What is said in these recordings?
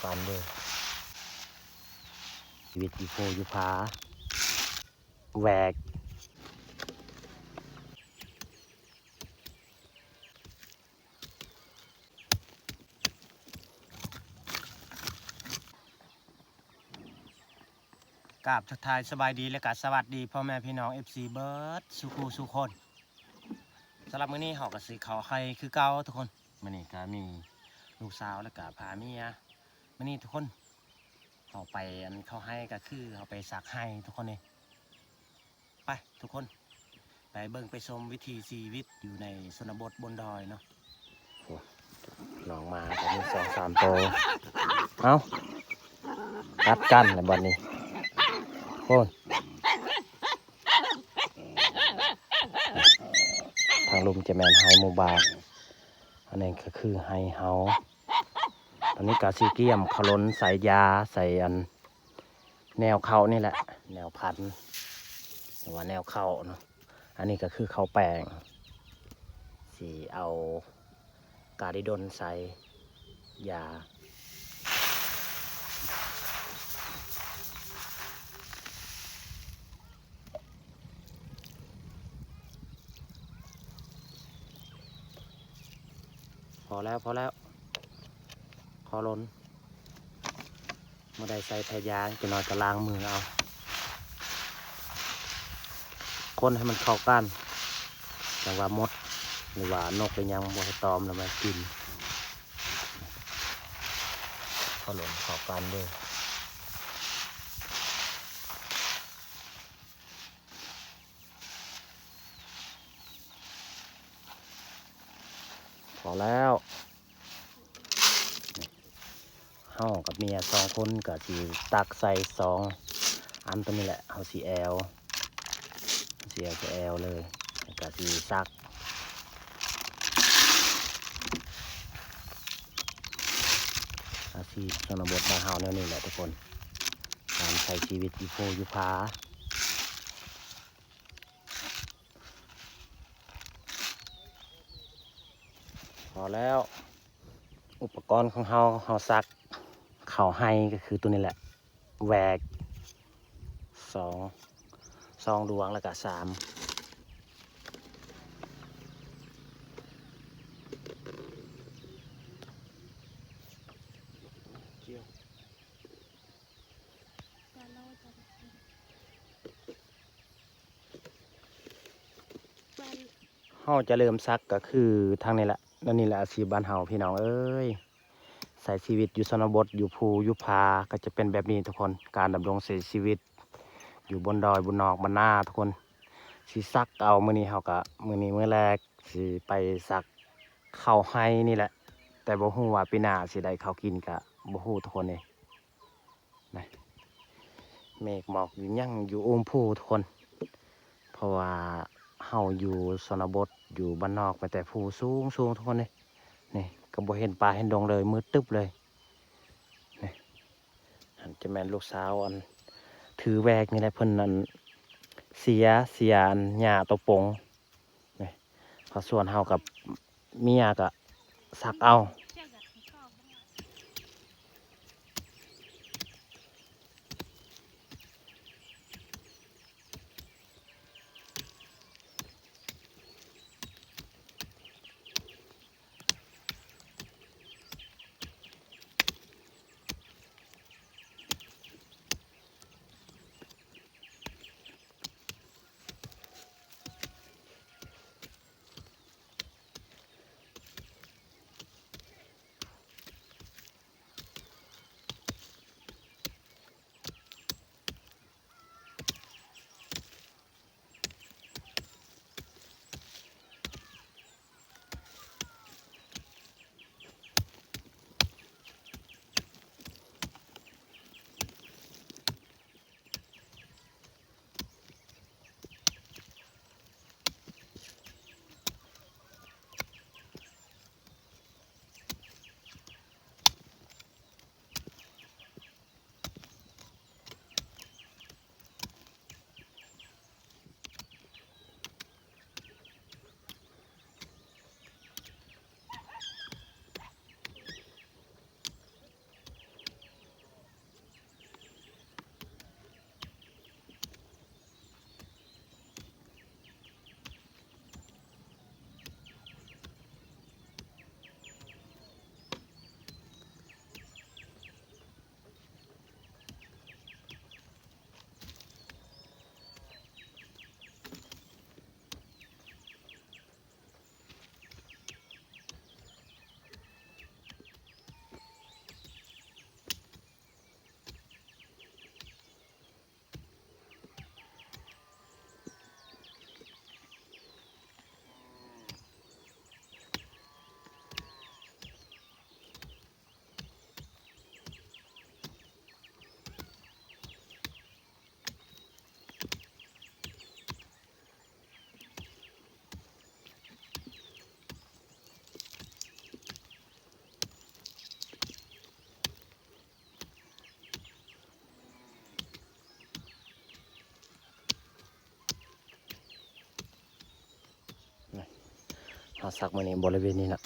กันด้วยชีวิตอยู่โพอยู่ผาแหวกกราบทักทายสบายดีและก็สวัสดีพ่อแม่พี่น้อง FC เบิร์ดสุขุสุคนสำหรับมื้อนี้เฮาก็สิเข้าให้คือเก่าทุกคนมื้อนี้ก็มีลูกสาวและก็พาเมียมื้อนี้ทุกคนเฮาไปอันเข้าให้ก็คือเฮาไปสักให้ทุกคนนี่ไปทุกคนไปเบิ่งไปชมวิถีชีวิตอยู่ในชนบทบนดอยเนาะน้องมาก็มี2-3 ตัวเอ้ากัดกันแล้วบัดนี้โอ้ยทางลุมจะแมนไฮโมบายอันนี้ก็คือไฮเฮาตอนนี้กาซีเกียมขล้นใส่ยาใส่อันแนวเขานี่แหละแนวพันหรือว่าแนวเข้าเนาะอันนี้ก็คือเขาแปลงสีเอากาดิดนใส่ยาพอแล้วขอล้นมาได้ใส่แพยางจะนอนจะล้างมือเอาคนให้มันเข้ากันอย่างว่ามดหรือว่านกเป็นยังบัวตอมแล้วมากินขอล้นเข้ากันด้วยพอแล้วเฮากับเมีย2 คนกับสีตักใส่2 อันตัวนี้แหละเอาสีแอลจะแอลเลยกับสีซักอาชีพชนบทบ้านเฮาแนวนี้แหละทุกคนการใช้ชีวิตอยู่โพอยู่ผาพอแล้วอุปกรณ์ของเฮาซักเข่าให้ก็คือตัวนี้แหละแหวก2ดวงแล้วก็3เฮาจะเริ่มซักก็คือทางนี้แหละนั่นนี่แหละอาชีพบ้านเฮาพี่น้องเอ้ยใส่ชีวิตอยู่ชนบทอยู่ภูอยู่ผาก็จะเป็นแบบนี้ทุกคนการดำรงชีวิตอยู่บนดอยบนนอกบนหน้าทุกคนสิซักเอามื้อนี้เฮาก็มื้อแรกสิไปซักข้าวให้นี่แหละแต่บ่ฮู้ว่าปีหน้าสิได้ข้าวกินก็บ่ฮู้ทุกคนเองนะเมฆหมอกอยู่ยังอยู่โอมภูทุกคนเพราะว่าเฮาอยู่ชนบทอยู่บ้านนอกไปแต่ภูสูงทุกคนเลยนี่ก็บ่เห็นป่าเห็นดงเลยมืดตึ๊บเลยนี่อันจะแม่นลูกสาวอันถือแวกนี่แหละเพิ่นนั่นเสียอันหญ้าตัวปงนี่พอส่วนเฮากับเมียก็ซักเอา เฮาซักมื้อนี้บริเวณนี้น่ะ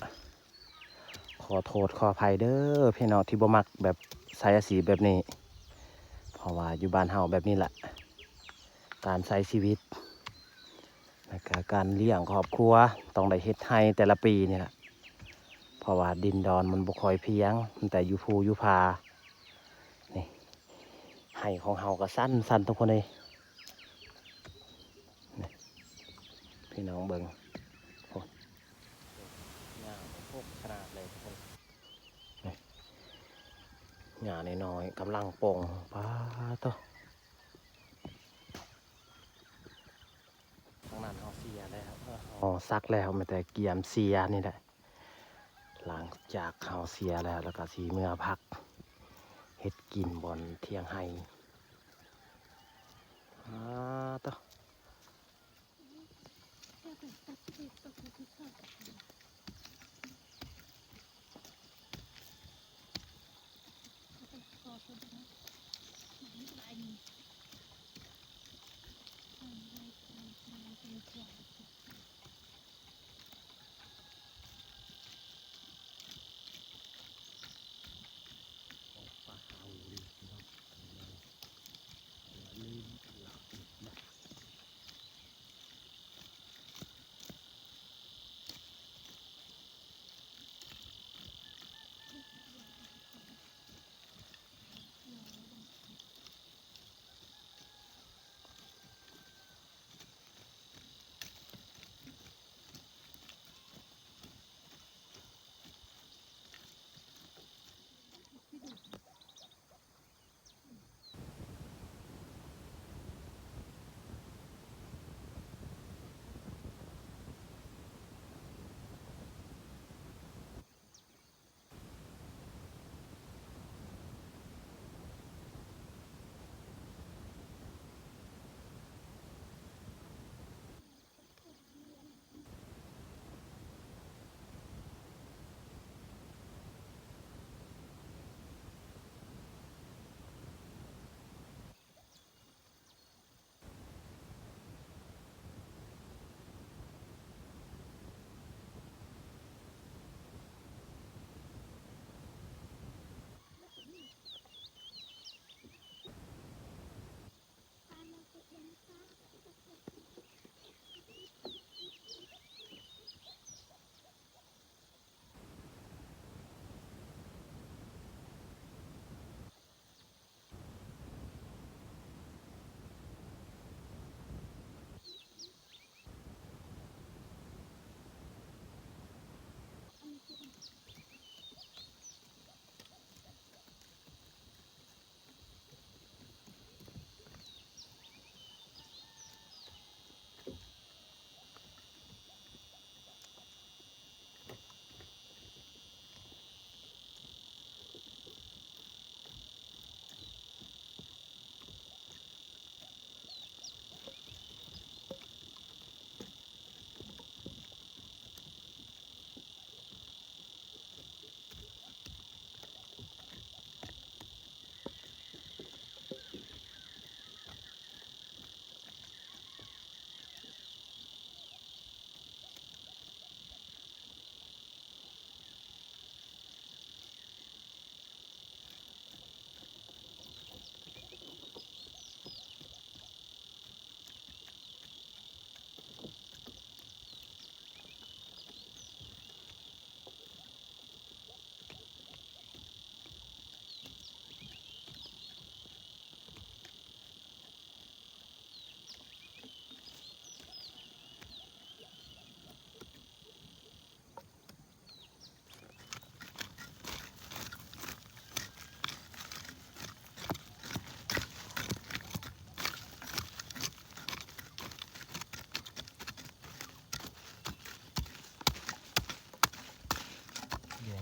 ขอโทษขออภัยเด้อพี่น้องที่บ่มักแบบใส่สีแบบนี้เพราะว่าอยู่บ้านเฮาแบบนี้แหละการใช้ชีวิตแล้วก็การเลี้ยงครอบครัวต้องได้เฮ็ดให้แต่ละปีนี่ล่ะเพราะว่าดินดอนมันบ่ค่อยเพียงมันแต่อยู่ภูอยู่ผานี่ให้ของเฮาก็สั้นทุกคนเลยนี่พี่น้องเบิ่งโอ้หญ้าพวกขนาดเลยทุกคนนี่หญ้าน้อยๆกำลังโป่งป้าโตทางนั้นเฮาเสียแล้วซักแล้วแม้แต่เกียมเสียนี่แหละหลังจากเฮาเสียแล้วก็สิเมื่อพักเฮ็ดกินบอนเที่ยงไห้โต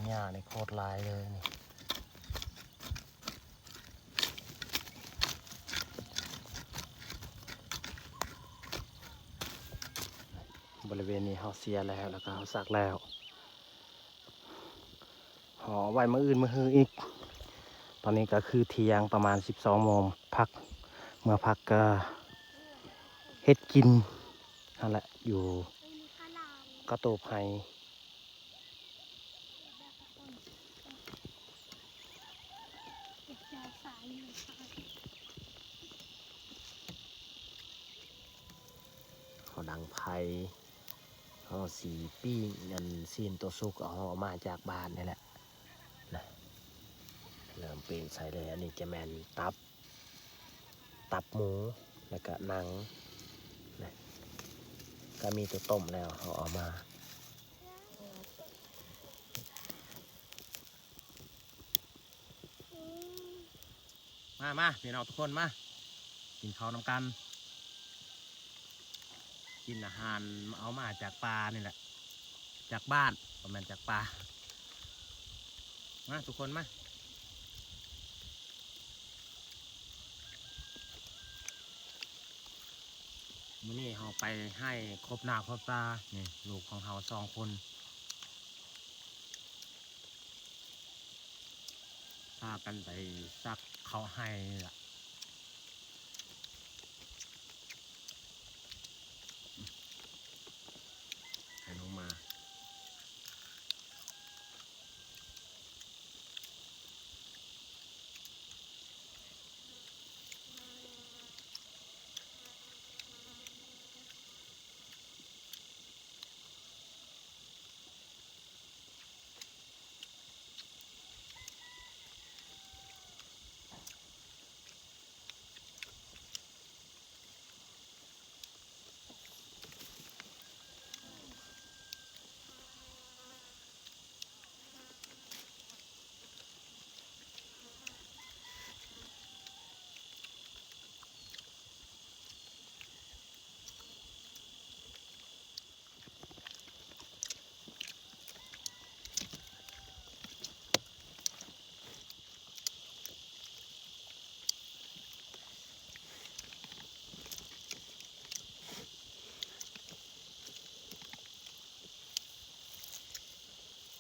หญ้านี่โคตรหลายเลยนี่บริเวณนี้เฮาเสียแล้วก็เฮาซักแล้วห่อไว้มื้ออื่นมื้อฮืออีกตอนนี้ก็คือเที่ยงประมาณ 12 โมงพักเมื่อพักก็เฮ็ดกินนั่นแหละอยู่ กระตูบไห้เขาดังไผ่เขาสีปิ้งเงินซีนตัวสุกเอามาจากบ้านนี่แหละนะเริ่มเปลี่ยนใส่เลยอันนี้จะแมนตับหมูแล้วก็หนังนะก็มีตัวต้มแล้วเขาเอามาพี่น้องทุกคนมากินข้าวนำกันกินอาหารเอามาจากปลานี่แหละจากบ้านประมาณจากปลามาทุกคนมามื้อนี้เราไปให้ครบหน้าครบตานี่ลูกของเรา2 คนพากันไปซักเขาให้ล่ะให้น้องมา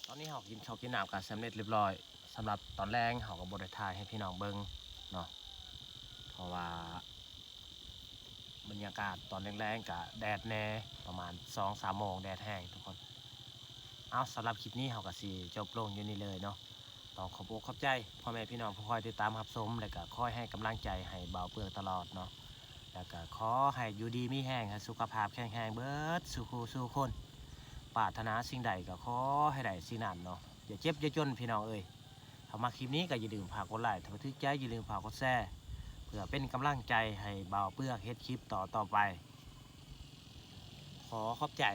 ตอนนี้เรากินข้าวกินน้ำกันสำเร็จเรียบร้อยสำหรับตอนแรกเราก็บริทายให้พี่น้องเบิ้งเนาะเพราะว่าบรรยากาศตอนแรงๆกับแดดแน่ประมาณ2-3 โมงแดดแห้งทุกคนเอาสำหรับคลิปนี้เราก็สิจบลงอยู่นี่เลยเนาะต้องขอบอกขอบใจพ่อแม่พี่น้องผู้คอยติดตามรับชมและก็คอยให้กำลังใจให้เบาเปลือกตลอดเนาะแล้วก็ขอให้อยู่ดีมีแห้งให้สุขภาพแข็งแรงเบิดสู่คู่สู่คนปรารถนาสิ่งใดก็ขอให้ได้สิ่งนั้นเนาะอย่าเจ็บอย่าจนพี่น้องเอ้ยถ้ามาคลิปนี้ก็อย่าลืมฝากกดไลค์ถ้าบันทึกใจอย่าลืมฝากกดแชร์เพื่อเป็นกำลังใจให้เบาเปลือกเฮ็ดคลิปต่อไปขอขอบใจ